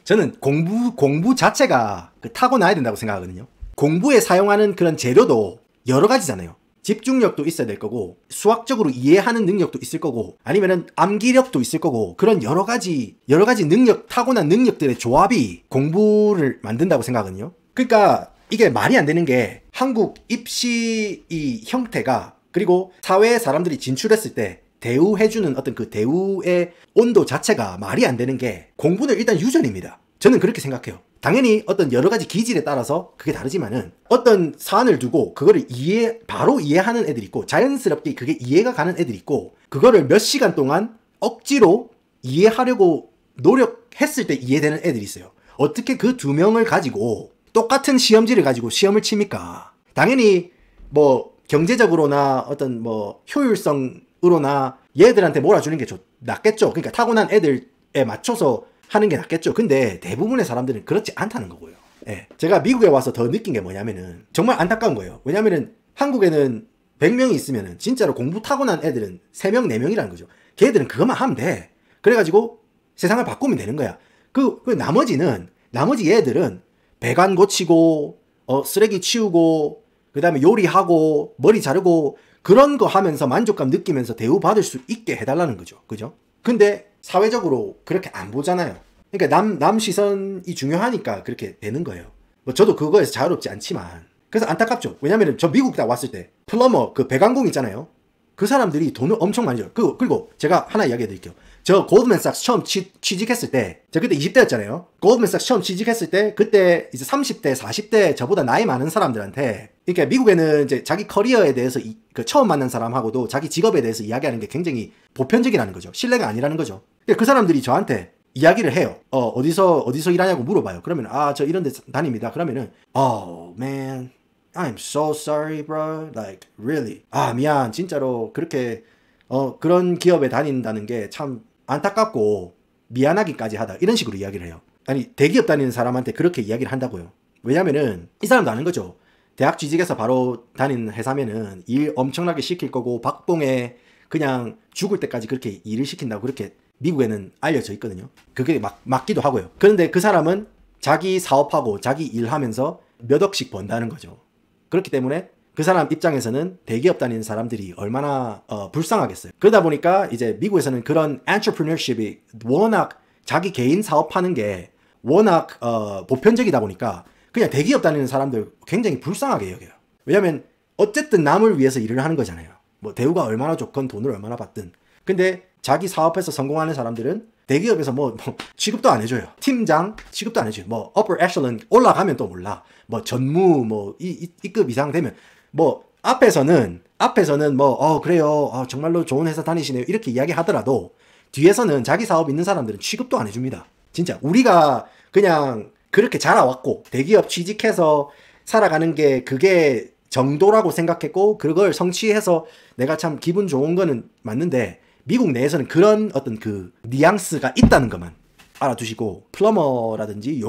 저는 공부 자체가 타고나야 된다고 생각하거든요. 공부에 사용하는 그런 재료도 여러 가지잖아요. 집중력도 있어야 될 거고, 수학적으로 이해하는 능력도 있을 거고, 아니면은 암기력도 있을 거고, 그런 여러 가지 능력, 타고난 능력들의 조합이 공부를 만든다고 생각하거든요. 그러니까 이게 말이 안 되는 게, 한국 입시 이 형태가, 그리고 사회에 사람들이 진출했을 때 대우해주는 어떤 그 대우의 온도 자체가 말이 안 되는 게, 공부는 일단 유전입니다. 저는 그렇게 생각해요. 당연히 어떤 여러 가지 기질에 따라서 그게 다르지만은, 어떤 사안을 두고 그거를 바로 이해하는 애들이 있고, 자연스럽게 그게 이해가 가는 애들이 있고, 그거를 몇 시간 동안 억지로 이해하려고 노력했을 때 이해되는 애들이 있어요. 어떻게 그 두 명을 가지고 똑같은 시험지를 가지고 시험을 칩니까? 당연히 뭐 경제적으로나 어떤 뭐 효율성으로나 얘들한테 몰아주는 게 낫겠죠. 그러니까 타고난 애들에 맞춰서 하는 게 낫겠죠. 근데 대부분의 사람들은 그렇지 않다는 거고요. 예. 제가 미국에 와서 더 느낀 게 뭐냐면은 정말 안타까운 거예요. 왜냐면은 한국에는 100명이 있으면은 진짜로 공부 타고난 애들은 3명, 4명이라는 거죠. 걔들은 그것만 하면 돼. 그래가지고 세상을 바꾸면 되는 거야. 나머지 애들은 배관 고치고, 쓰레기 치우고, 그 다음에 요리하고, 머리 자르고, 그런 거 하면서 만족감 느끼면서 대우받을 수 있게 해달라는 거죠. 그죠? 근데 사회적으로 그렇게 안 보잖아요. 그러니까 남 시선이 중요하니까 그렇게 되는 거예요. 뭐 저도 그거에서 자유롭지 않지만. 그래서 안타깝죠. 왜냐면은 저 미국 딱 왔을 때 플러머, 그 배관공 있잖아요. 그 사람들이 돈을 엄청 많이 줘요. 그리고 제가 하나 이야기해 드릴게요. 저 골드맨삭스 처음 취직했을 때, 제가 그때 20대였잖아요. 골드맨삭스 처음 취직했을 때, 그때 이제 30대, 40대 저보다 나이 많은 사람들한테, 그러니까 미국에는 이제 자기 커리어에 대해서 처음 만난 사람하고도 자기 직업에 대해서 이야기하는 게 굉장히 보편적이라는 거죠. 신뢰가 아니라는 거죠. 그 사람들이 저한테 이야기를 해요. 어디서 일하냐고 물어봐요. 그러면 저 이런 데 다닙니다. 그러면은 oh man, I'm so sorry bro. Like really. 미안. 진짜로 그렇게 그런 기업에 다닌다는 게 참 안타깝고 미안하기까지 하다. 이런 식으로 이야기를 해요. 아니 대기업 다니는 사람한테 그렇게 이야기를 한다고요. 왜냐면은 이 사람도 아는 거죠. 대학 취직해서 바로 다니는 회사면은 일 엄청나게 시킬 거고 박봉에 그냥 죽을 때까지 그렇게 일을 시킨다고 그렇게 미국에는 알려져 있거든요. 그게 맞기도 하고요. 그런데 그 사람은 자기 사업하고 자기 일하면서 몇 억씩 번다는 거죠. 그렇기 때문에 그 사람 입장에서는 대기업 다니는 사람들이 얼마나 불쌍하겠어요. 그러다 보니까 이제 미국에서는 그런 entrepreneurship이 워낙 자기 개인 사업하는 게 워낙 보편적이다 보니까 그냥 대기업 다니는 사람들 굉장히 불쌍하게 여겨요. 왜냐면 어쨌든 남을 위해서 일을 하는 거잖아요. 뭐 대우가 얼마나 좋건 돈을 얼마나 받든. 근데 자기 사업에서 성공하는 사람들은 대기업에서 뭐 취급도 안 해줘요. 팀장 취급도 안 해줘요. 뭐 upper echelon 올라가면 또 몰라. 뭐 전무 뭐 이급 이상 되면 뭐 앞에서는 뭐 그래요. 정말로 좋은 회사 다니시네요. 이렇게 이야기하더라도 뒤에서는 자기 사업 있는 사람들은 취급도 안 해줍니다. 진짜 우리가 그냥 그렇게 자라왔고 대기업 취직해서 살아가는 게 그게 정도라고 생각했고 그걸 성취해서 내가 참 기분 좋은 거는 맞는데 미국 내에서는 그런 어떤 그 뉘앙스가 있다는 것만 알아두시고 플러머라든지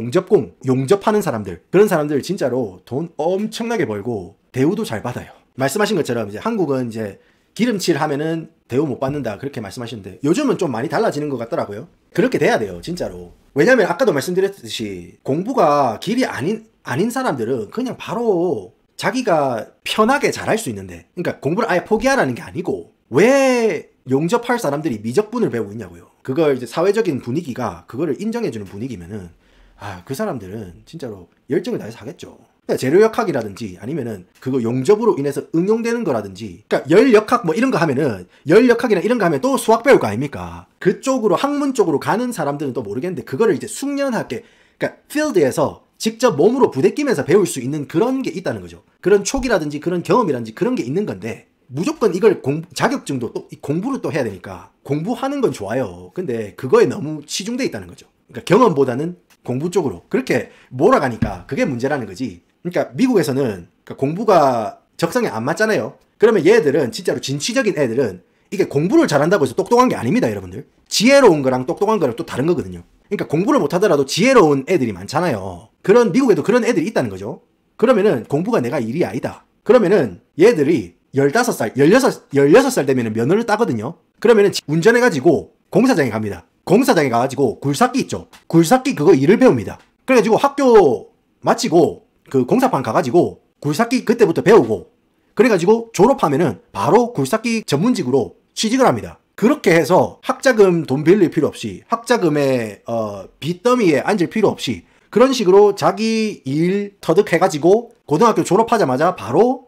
용접하는 사람들 그런 사람들 진짜로 돈 엄청나게 벌고 대우도 잘 받아요. 말씀하신 것처럼 이제 한국은 이제 기름칠 하면은 대우 못 받는다 그렇게 말씀하시는데 요즘은 좀 많이 달라지는 것 같더라고요. 그렇게 돼야 돼요 진짜로. 왜냐면 아까도 말씀드렸듯이 공부가 길이 아닌 사람들은 그냥 바로 자기가 편하게 잘할 수 있는데 그러니까 공부를 아예 포기하라는 게 아니고 왜 용접할 사람들이 미적분을 배우고 있냐고요. 그걸 이제 사회적인 분위기가 그거를 인정해주는 분위기면은 그 사람들은 진짜로 열정을 다해서 하겠죠. 그러니까 재료역학이라든지 아니면은 그거 용접으로 인해서 응용되는 거라든지 그러니까 열역학 뭐 이런 거 하면은 열역학이나 이런 거 하면 또 수학 배울 거 아닙니까? 그쪽으로 학문 쪽으로 가는 사람들은 또 모르겠는데 그거를 이제 숙련하게 그러니까 필드에서 직접 몸으로 부대끼면서 배울 수 있는 그런 게 있다는 거죠. 그런 촉이라든지 그런 경험이라든지 그런 게 있는 건데 무조건 이걸 자격증도 또 공부를 또 해야 되니까 공부하는 건 좋아요. 근데 그거에 너무 치중돼 있다는 거죠. 그러니까 경험보다는 공부 쪽으로 그렇게 몰아가니까 그게 문제라는 거지. 그러니까 미국에서는 그러니까 공부가 적성에 안 맞잖아요. 그러면 얘들은 진짜로 진취적인 애들은 이게 공부를 잘한다고 해서 똑똑한 게 아닙니다, 여러분들. 지혜로운 거랑 똑똑한 거랑 또 다른 거거든요. 그러니까 공부를 못하더라도 지혜로운 애들이 많잖아요. 미국에도 그런 애들이 있다는 거죠. 그러면은 공부가 내가 일이 아니다. 그러면은 얘들이 15살, 16살 되면은 면허를 따거든요. 그러면은 운전해가지고 공사장에 갑니다. 공사장에 가가지고 굴삭기 있죠. 굴삭기 그거 일을 배웁니다. 그래가지고 학교 마치고 그 공사판 가가지고 굴삭기 그때부터 배우고 그래가지고 졸업하면은 바로 굴삭기 전문직으로 취직을 합니다. 그렇게 해서 학자금 돈 빌릴 필요 없이 학자금에 빚더미에 앉을 필요 없이 그런 식으로 자기 일 터득해가지고 고등학교 졸업하자마자 바로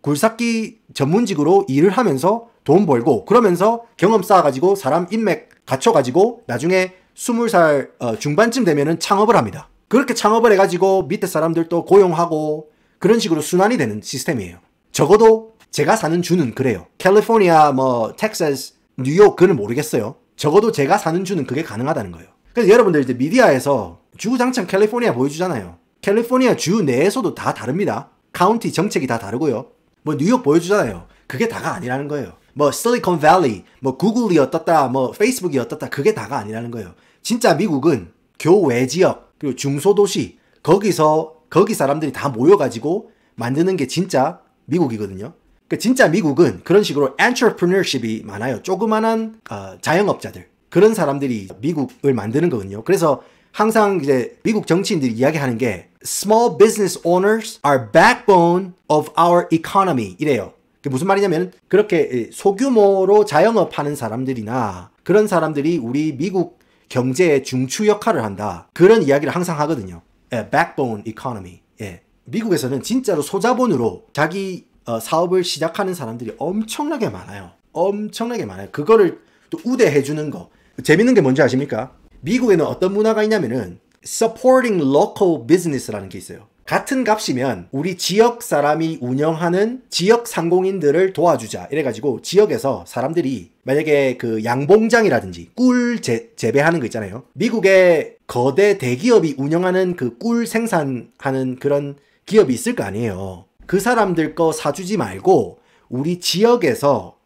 굴삭기 전문직으로 일을 하면서 돈 벌고 그러면서 경험 쌓아가지고 사람 인맥 갖춰가지고 나중에 20살 중반쯤 되면은 창업을 합니다. 그렇게 창업을 해가지고 밑에 사람들도 고용하고 그런 식으로 순환이 되는 시스템이에요. 적어도 제가 사는 주는 그래요. 캘리포니아, 뭐 텍사스, 뉴욕 그는 모르겠어요. 적어도 제가 사는 주는 그게 가능하다는 거예요. 그래서 여러분들 이제 미디어에서 주구장창 캘리포니아 보여주잖아요. 캘리포니아 주 내에서도 다 다릅니다. 카운티 정책이 다 다르고요. 뭐 뉴욕 보여주잖아요. 그게 다가 아니라는 거예요. 뭐 실리콘밸리, 뭐 구글이 어떻다, 뭐 페이스북이 어떻다 그게 다가 아니라는 거예요. 진짜 미국은 교외 지역 그리고 중소도시 거기 사람들이 다 모여가지고 만드는 게 진짜 미국이거든요. 그러니까 진짜 미국은 그런 식으로 entrepreneurship이 많아요. 조그만한 자영업자들 그런 사람들이 미국을 만드는 거거든요. 그래서 항상 이제 미국 정치인들이 이야기하는 게 small business owners are backbone of our economy 이래요. 그게 무슨 말이냐면 그렇게 소규모로 자영업하는 사람들이나 그런 사람들이 우리 미국 경제의 중추 역할을 한다. 그런 이야기를 항상 하거든요. backbone economy. 예. 미국에서는 진짜로 소자본으로 자기 사업을 시작하는 사람들이 엄청나게 많아요. 엄청나게 많아요. 그거를 또 우대해주는 거. 재밌는 게 뭔지 아십니까? 미국에는 어떤 문화가 있냐면은 supporting local business라는 게 있어요. 같은 값이면 우리 지역 사람이 운영하는 지역 상공인들을 도와주자. 이래가지고 지역에서 사람들이 만약에 그 양봉장이라든지 꿀 재배하는 거 있잖아요. 미국의 거대 대기업이 운영하는 그 꿀 생산하는 그런 기업이 있을 거 아니에요. 그 사람들 거 사주지 말고 우리 지역에서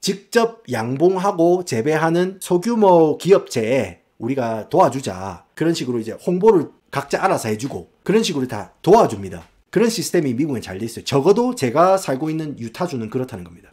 직접 양봉하고 재배하는 소규모 기업체에 우리가 도와주자. 그런 식으로 이제 홍보를 각자 알아서 해주고 그런 식으로 다 도와줍니다. 그런 시스템이 미국엔 잘 돼 있어요. 적어도 제가 살고 있는 유타주는 그렇다는 겁니다.